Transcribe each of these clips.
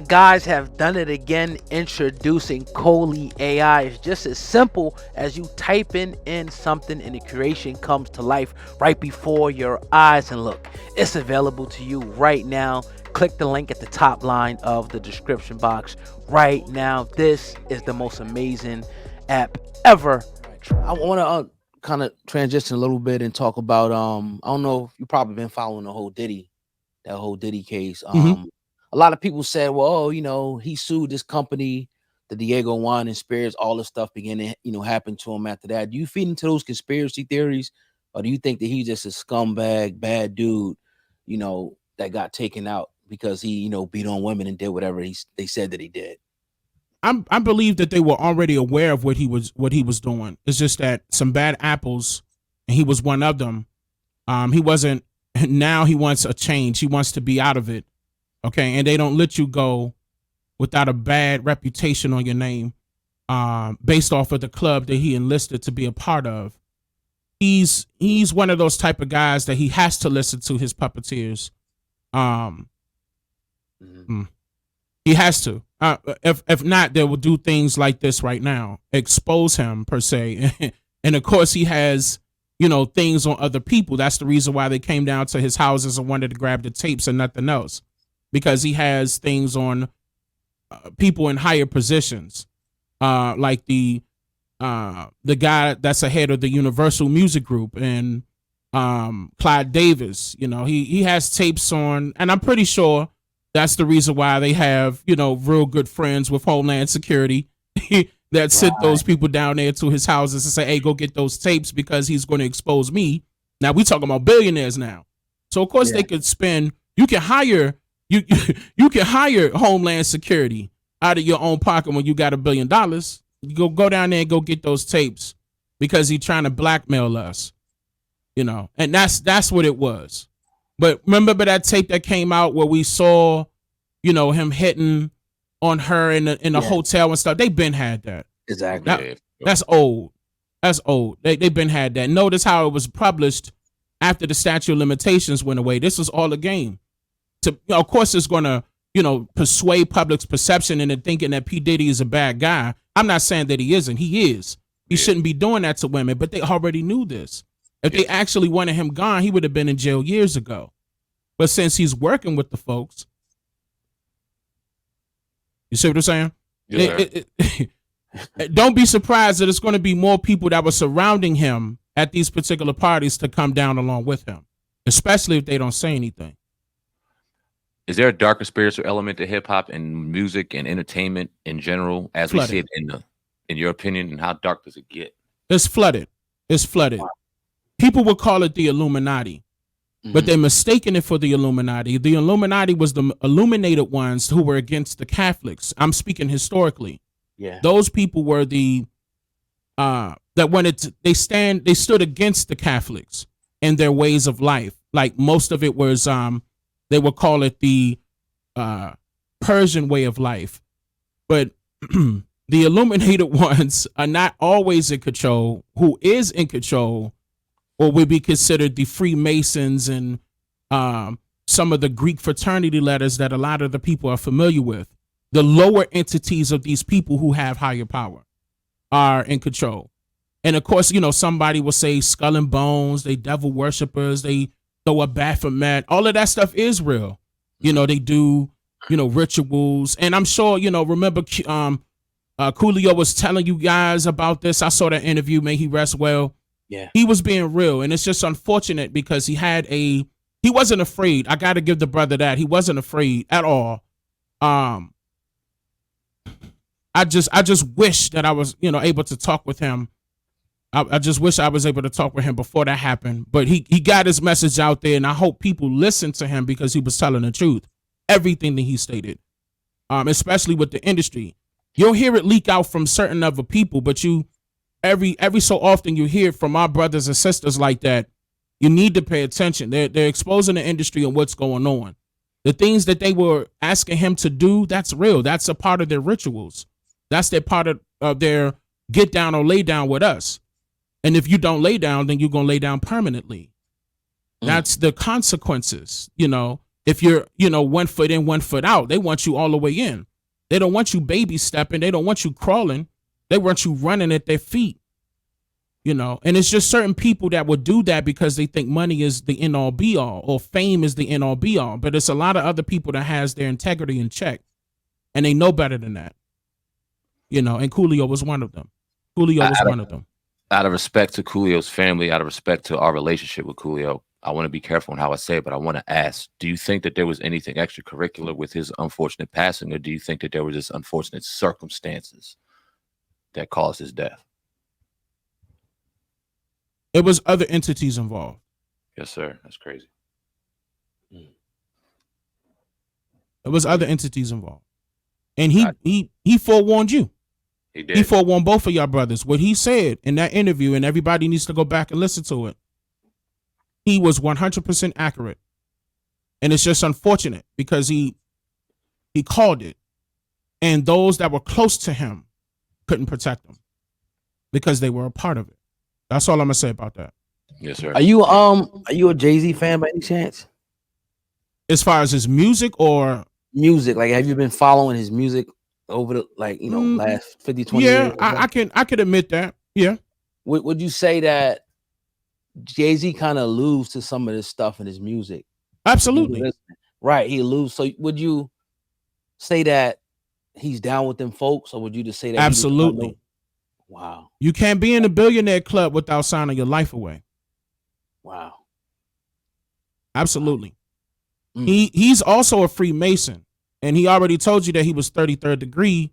guys have done it again, introducing Coley AI. It's just as simple as you typing in something and the creation comes to life right before your eyes. And look, it's available to you right now. Click the link at the top line of the description box right now. This is the most amazing app ever. I want to kind of transition a little bit and talk about I don't know if you've probably been following that whole Diddy case. A lot of people said, well, he sued this company, the Diego Wine and Spirits, all this stuff began to, happen to him after that. Do you feed into those conspiracy theories, or do you think that he's just a scumbag, bad dude, that got taken out because he, beat on women and did whatever they said that he did? I believe that they were already aware of what he was doing. It's just that some bad apples, and he was one of them. He wasn't. Now he wants a change. He wants to be out of it. Okay, and they don't let you go without a bad reputation on your name, based off of the club that he enlisted to be a part of. He's one of those type of guys that he has to listen to his puppeteers. He has to. If not, they will do things like this right now, expose him per se. And of course, he has things on other people. That's the reason why they came down to his houses and wanted to grab the tapes and nothing else. Because he has things on people in higher positions, like the guy that's ahead of the Universal Music Group and Clyde Davis. He has tapes on, and I'm pretty sure that's the reason why they have real good friends with Homeland Security that sent those people down there to his houses and say, "Hey, go get those tapes because he's going to expose me." Now we talking about billionaires now, so of course they could spend. You can hire. You can hire Homeland Security out of your own pocket when you got $1 billion. You go down there and go get those tapes because he's trying to blackmail us, and that's what it was. But remember that tape that came out where we saw, him hitting on her in the hotel and stuff. They've been had that. Exactly. That's old. That's old. They've been had that. Notice how it was published after the statute of limitations went away. This was all a game. Of course, it's going to, persuade public's perception into thinking that P. Diddy is a bad guy. I'm not saying that he isn't. He is. He shouldn't be doing that to women, but they already knew this. If they actually wanted him gone, he would have been in jail years ago. But since he's working with the folks, you see what I'm saying? Yeah. Don't be surprised that it's going to be more people that were surrounding him at these particular parties to come down along with him, especially if they don't say anything. Is there a darker spiritual element to hip hop and music and entertainment in general, as we see it in your opinion, and how dark does it get? It's flooded. Wow. People would call it the Illuminati, but they're mistaking it for the Illuminati. The Illuminati was the illuminated ones who were against the Catholics. I'm speaking historically. Yeah. Those people were the that wanted to, they stood against the Catholics and their ways of life. Like most of it was they would call it the Persian way of life. But the illuminated ones are not always in control. Who is in control or would be considered the Freemasons and some of the Greek fraternity letters that a lot of the people are familiar with. The lower entities of these people who have higher power are in control. And of course, somebody will say skull and bones, they devil worshippers, they throw a Baphomet. All of that stuff is real. They do, rituals. And I'm sure, remember Coolio was telling you guys about this. I saw that interview, may he rest well. Yeah. He was being real. And it's just unfortunate because he wasn't afraid. I got to give the brother that. He wasn't afraid at all. I just wish that I was, able to talk with him. I just wish I was able to talk with him before that happened. But he got his message out there, and I hope people listen to him because he was telling the truth. Everything that he stated, especially with the industry. You'll hear it leak out from certain other people, but every so often you hear it from our brothers and sisters like that. You need to pay attention. They're exposing the industry and what's going on. The things that they were asking him to do, that's real. That's a part of their rituals. That's their part of their get down or lay down with us. And if you don't lay down, then you're going to lay down permanently. That's the consequences. They if you're, 1 foot in, 1 foot out. They want you all the way in. They don't want you baby stepping. They don't want you crawling. They want you running at their feet. And it's just certain people that would do that because they think money is the end all be all, or fame is the end all be all. But it's a lot of other people that has their integrity in check, and they know better than that. And Coolio was one of them. Out of respect to Coolio's family, out of respect to our relationship with Coolio, I want to be careful on how I say it, but I want to ask, do you think that there was anything extracurricular with his unfortunate passing, or do you think that there were just unfortunate circumstances that caused his death? It was other entities involved. Yes, sir. That's crazy. It was other entities involved. And he forewarned you. He did. He forewarned both of y'all brothers. What he said in that interview, and everybody needs to go back and listen to it, he was 100% accurate. And it's just unfortunate because he called it. And those that were close to him couldn't protect him because they were a part of it. That's all I'm gonna say about that. Yes, sir. Are you a Jay-Z fan by any chance? As far as his music or music, like have you been following his music over the last 50, 20 years? I can admit that. Yeah. Would you say that Jay-Z kind of alludes to some of this stuff in his music? Absolutely. Right, he alludes. So would you say that he's down with them folks, or would you just say that? Absolutely. Wow. You can't be in the billionaire club without signing your life away. Wow. Absolutely. Wow. He's also a Freemason, and he already told you that he was 33rd degree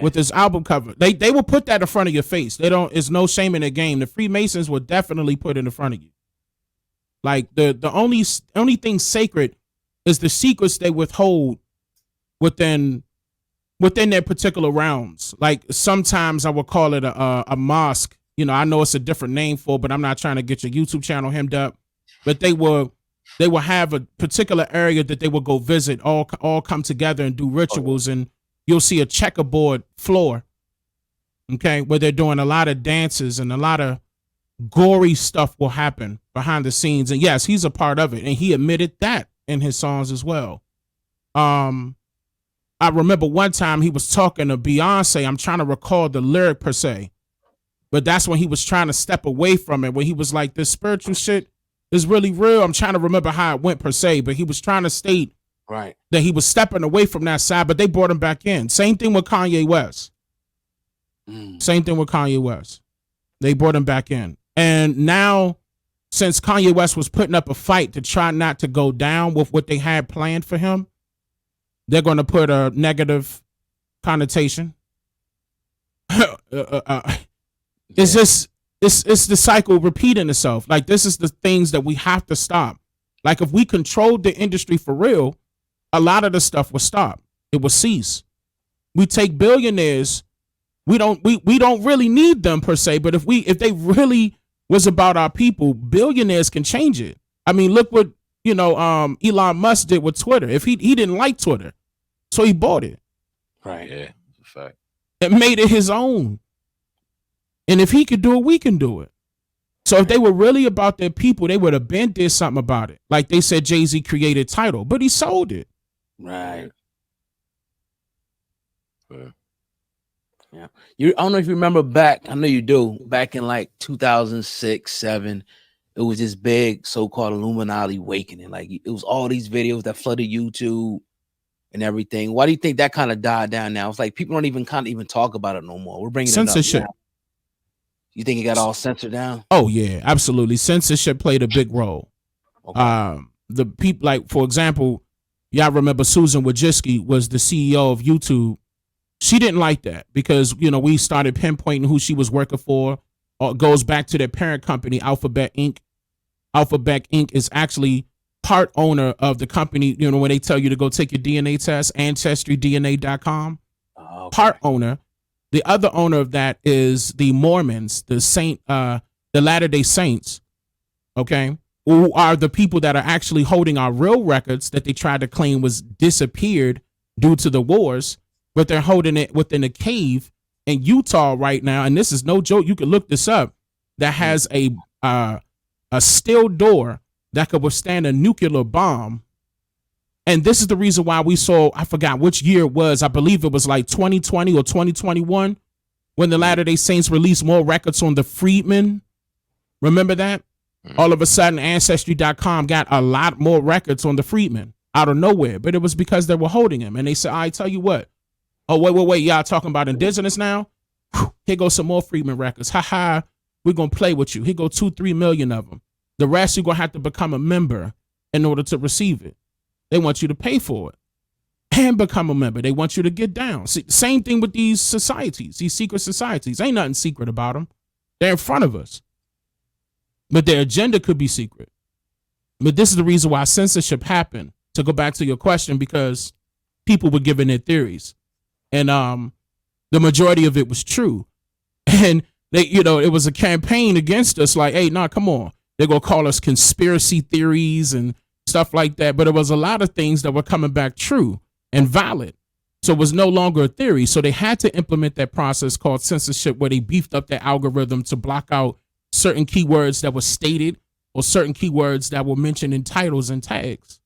with his album cover. They will put that in front of your face. It's no shame in the game. The Freemasons will definitely put it in front of you. Like the only thing sacred is the secrets they withhold within their particular realms. Like sometimes I would call it a mosque. I know it's a different name for it, but I'm not trying to get your YouTube channel hemmed up. But they will have a particular area that they will go visit, all come together and do rituals, and you'll see a checkerboard floor, okay, where they're doing a lot of dances and a lot of gory stuff will happen behind the scenes. And yes, he's a part of it, and he admitted that in his songs as well. I remember one time he was talking to Beyonce. I'm trying to recall the lyric per se, but that's when he was trying to step away from it, when he was like, this spiritual shit is really real. I'm trying to remember how it went per se, but he was trying to state that he was stepping away from that side, but they brought him back in. Same thing with Kanye West. They brought him back in. And now, since Kanye West was putting up a fight to try not to go down with what they had planned for him, they're going to put a negative connotation. It's just, it's the cycle repeating itself. Like, this is the things that we have to stop. Like, if we controlled the industry for real, a lot of the stuff will stop. It will cease. We take billionaires. We don't really need them per se, but if they really was about our people, billionaires can change it. I mean, look what Elon Musk did with Twitter. If he didn't like Twitter, so he bought it. Right. Yeah, that's a fact. It made it his own. And if he could do it, we can do it. So if they were really about their people, they would have been did something about it. Like they said, Jay-Z created Tidal, but he sold it. Right. Yeah. I don't know if you remember back. I know you do. Back in like 2006, 2007, it was this big so-called Illuminati awakening. Like it was all these videos that flooded YouTube and everything. Why do you think that kind of died down now? It's like people don't even talk about it no more. We're bringing censorship. It up now. You think it got all censored down? Oh yeah, absolutely. Censorship played a big role. Okay. The people, like for example, y'all remember Susan Wojcicki was the CEO of YouTube. She didn't like that because we started pinpointing who she was working for. It goes back to their parent company, Alphabet Inc. Alphabet Inc. is actually part owner of the company. When they tell you to go take your DNA test, AncestryDNA.com. Okay. Part owner. The other owner of that is the Mormons, the Latter-day Saints, okay, who are the people that are actually holding our real records that they tried to claim was disappeared due to the wars, but they're holding it within a cave in Utah right now. And this is no joke. You can look this up. That has a steel door that could withstand a nuclear bomb And this is the reason why we saw, I forgot which year it was. I believe it was like 2020 or 2021 when the Latter-day Saints released more records on the Freedmen. Remember that? All of a sudden, Ancestry.com got a lot more records on the Freedmen out of nowhere. But it was because they were holding him. And they said, I tell you what. Oh, wait. Y'all talking about indigenous now? Whew, here goes some more Freedmen records. Ha. We're going to play with you. Here go 2-3 million of them. The rest, you're going to have to become a member in order to receive it. They want you to pay for it and become a member. They want you to get down. See, same thing with these societies, these secret societies. Ain't nothing secret about them. They're in front of us. But their agenda could be secret. But this is the reason why censorship happened, to go back to your question, because people were giving their theories. And the majority of it was true. And they, it was a campaign against us like, hey, nah, come on. They're going to call us conspiracy theories and stuff like that. But it was a lot of things that were coming back true and valid. So it was no longer a theory. So they had to implement that process called censorship, where they beefed up their algorithm to block out certain keywords that were stated or certain keywords that were mentioned in titles and tags.